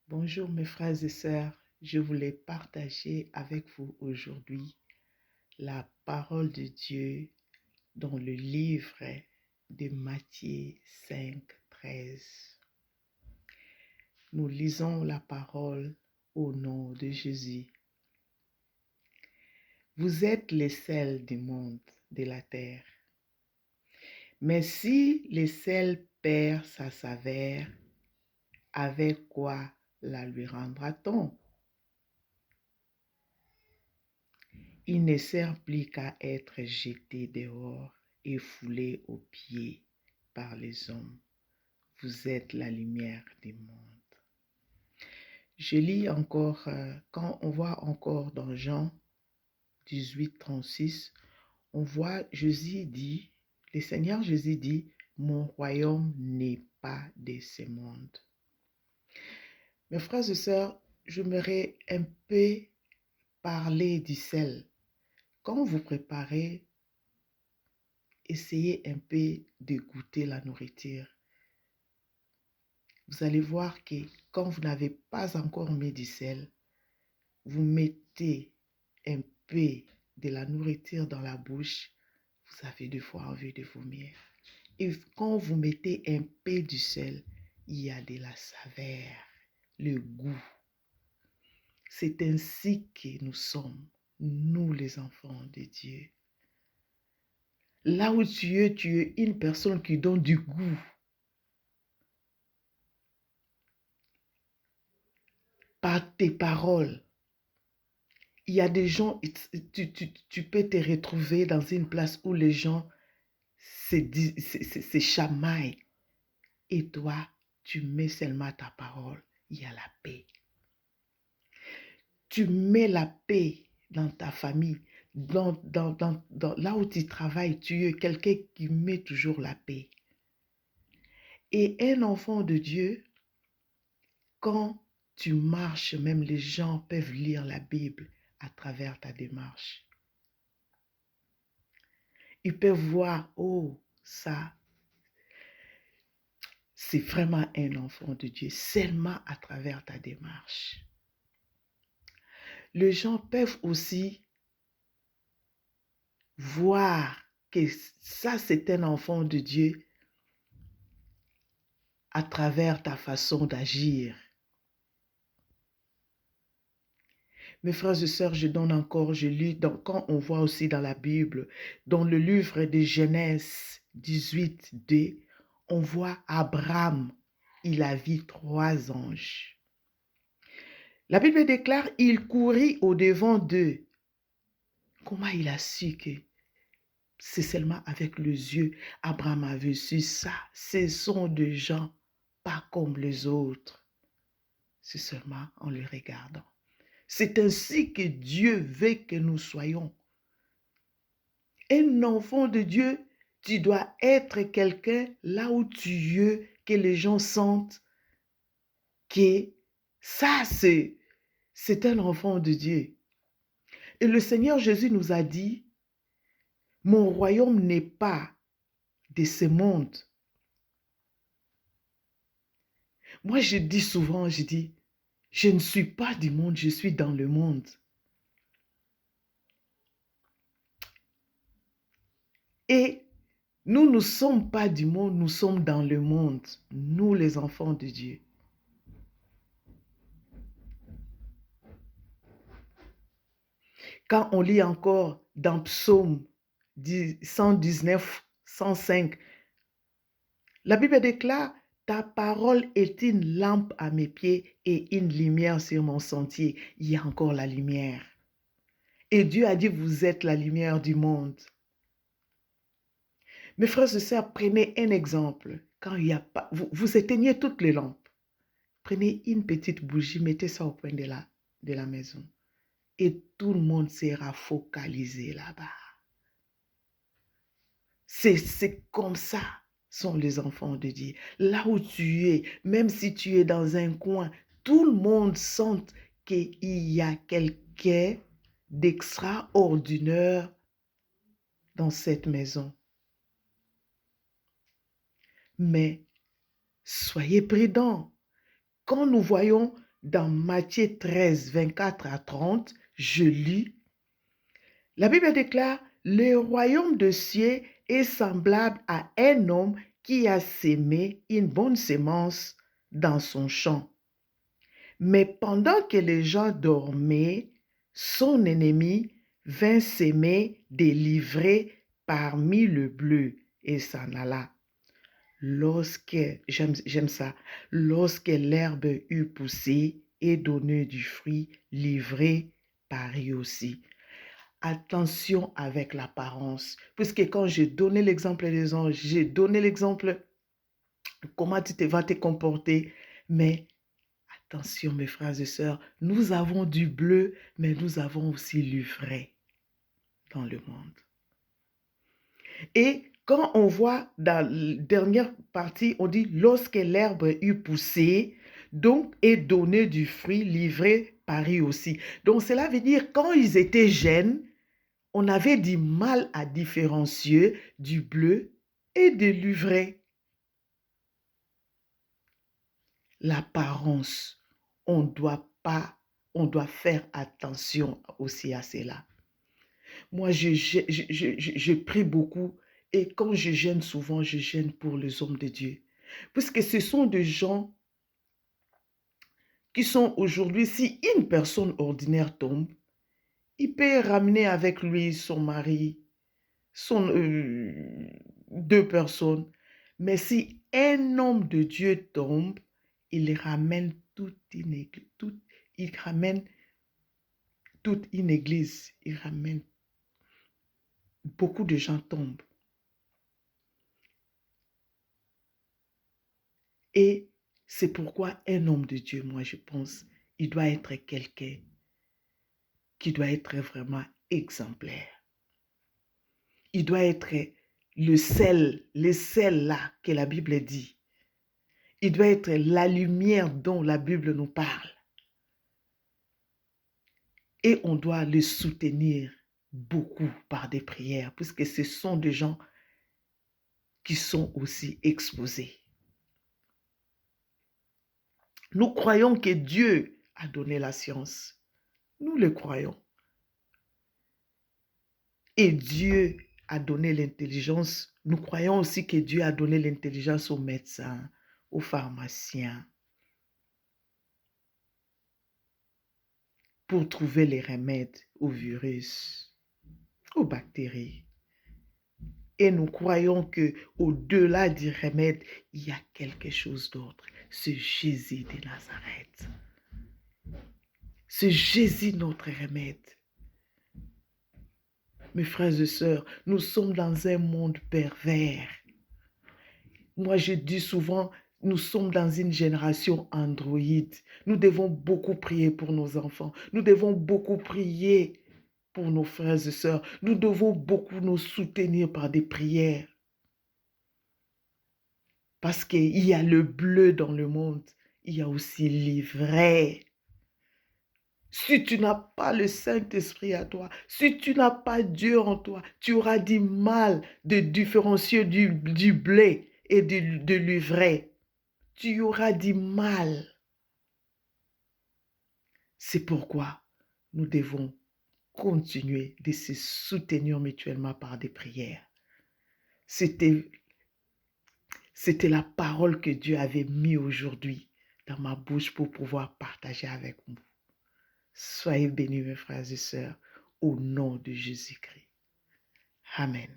Bonjour mes frères et sœurs, je voulais partager avec vous aujourd'hui la parole de Dieu dans le livre de Matthieu 5, 13. Nous lisons la parole au nom de Jésus. Vous êtes les sels du monde, de la terre. Mais si le sel perd sa saveur, avec quoi la lui rendra-t-on? Il ne sert plus qu'à être jeté dehors et foulé aux pieds par les hommes. Vous êtes la lumière du monde. Je lis encore, quand on voit encore dans Jean 18, 36, on voit Jésus dit, le Seigneur Jésus dit, mon royaume n'est pas de ce monde. Mes frères et sœurs, j'aimerais un peu parler du sel. Quand vous préparez, essayez un peu de goûter la nourriture. Vous allez voir que quand vous n'avez pas encore mis du sel, vous mettez un peu de la nourriture dans la bouche, vous avez des fois envie de vomir. Et quand vous mettez un peu du sel, il y a de la saveur, le goût. C'est ainsi que nous sommes, nous les enfants de Dieu. Là où tu es une personne qui donne du goût. Par tes paroles. Il y a des gens, tu peux te retrouver dans une place où les gens se chamaillent. Et toi, tu mets seulement ta parole. Il y a la paix. Tu mets la paix dans ta famille. Là où tu travailles, tu es quelqu'un qui met toujours la paix. Et un enfant de Dieu, quand tu marches, même les gens peuvent lire la Bible à travers ta démarche. Ils peuvent voir, oh, ça, c'est vraiment un enfant de Dieu, seulement à travers ta démarche. Les gens peuvent aussi voir que ça, c'est un enfant de Dieu à travers ta façon d'agir. Mes frères et sœurs, je lis, quand on voit aussi dans la Bible, dans le livre de Genèse 18, 2, on voit Abraham, il a vu 3 anges. La Bible déclare, il courit au-devant d'eux. Comment il a su que c'est seulement avec les yeux Abraham avait su ça? Ce sont des gens pas comme les autres. C'est seulement en les regardant. C'est ainsi que Dieu veut que nous soyons. Un enfant de Dieu, tu dois être quelqu'un là où tu es, que les gens sentent que ça, c'est un enfant de Dieu. Et le Seigneur Jésus nous a dit, mon royaume n'est pas de ce monde. Moi, je dis souvent, je ne suis pas du monde, je suis dans le monde. Et nous ne sommes pas du monde, nous sommes dans le monde, nous les enfants de Dieu. Quand on lit encore dans Psaume 119, 105, la Bible déclare, ta parole est une lampe à mes pieds et une lumière sur mon sentier. Il y a encore la lumière. Et Dieu a dit, vous êtes la lumière du monde. Mes frères et sœurs, prenez un exemple. Quand il n'y a pas, vous éteignez toutes les lampes. Prenez une petite bougie, mettez ça au coin de la maison. Et tout le monde sera focalisé là-bas. C'est comme ça sont les enfants de Dieu. Là où tu es, même si tu es dans un coin, tout le monde sent qu'il y a quelqu'un d'extraordinaire dans cette maison. Mais soyez prudents. Quand nous voyons dans Matthieu 13, 24 à 30, je lis, la Bible déclare, le royaume de cieux est semblable à un homme qui a sémé une bonne semence dans son champ. Mais pendant que les gens dormaient, son ennemi vint s'aimer des livrées parmi le bleu et s'en alla. J'aime ça, lorsque l'herbe eut poussé et donné du fruit, livré parut aussi. Attention avec l'apparence, puisque quand j'ai donné l'exemple des anges, j'ai donné l'exemple comment vas te comporter, mais attention mes frères et sœurs, nous avons du bleu, mais nous avons aussi le vrai dans le monde. Et quand on voit dans la dernière partie, on dit lorsque l'herbe eut poussé, donc et donné du fruit, livré parut aussi. Donc cela veut dire quand ils étaient jeunes, on avait du mal à différencier du bleu et de l'ivraie. L'apparence, on doit faire attention aussi à cela. Moi, je prie beaucoup et quand je gêne souvent, je gêne pour les hommes de Dieu. Puisque ce sont des gens qui sont aujourd'hui, si une personne ordinaire tombe, il peut ramener avec lui son mari, deux personnes. Mais si un homme de Dieu tombe, il ramène il ramène toute une église. Il ramène beaucoup de gens tombent. Et c'est pourquoi un homme de Dieu, moi je pense, il doit être quelqu'un qui doit être vraiment exemplaire. Il doit être le sel là que la Bible dit. Il doit être la lumière dont la Bible nous parle. Et on doit le soutenir beaucoup par des prières, puisque ce sont des gens qui sont aussi exposés. Nous croyons que Dieu a donné la science. Nous le croyons. Et Dieu a donné l'intelligence. Nous croyons aussi que Dieu a donné l'intelligence aux médecins, aux pharmaciens, pour trouver les remèdes aux virus, aux bactéries. Et nous croyons que au-delà du remède, il y a quelque chose d'autre. C'est Jésus de Nazareth. C'est Jésus notre remède. Mes frères et sœurs, nous sommes dans un monde pervers. Moi, je dis souvent, nous sommes dans une génération Android. Nous devons beaucoup prier pour nos enfants. Nous devons beaucoup prier pour nos frères et sœurs. Nous devons beaucoup nous soutenir par des prières. Parce qu'il y a le bleu dans le monde. Il y a aussi l'ivraie. Si tu n'as pas le Saint-Esprit à toi, si tu n'as pas Dieu en toi, tu auras du mal de différencier du blé et de l'ivraie. Tu auras du mal. C'est pourquoi nous devons continuer de se soutenir mutuellement par des prières. C'était la parole que Dieu avait mise aujourd'hui dans ma bouche pour pouvoir partager avec vous. Soyez bénis, mes frères et sœurs, au nom de Jésus-Christ. Amen.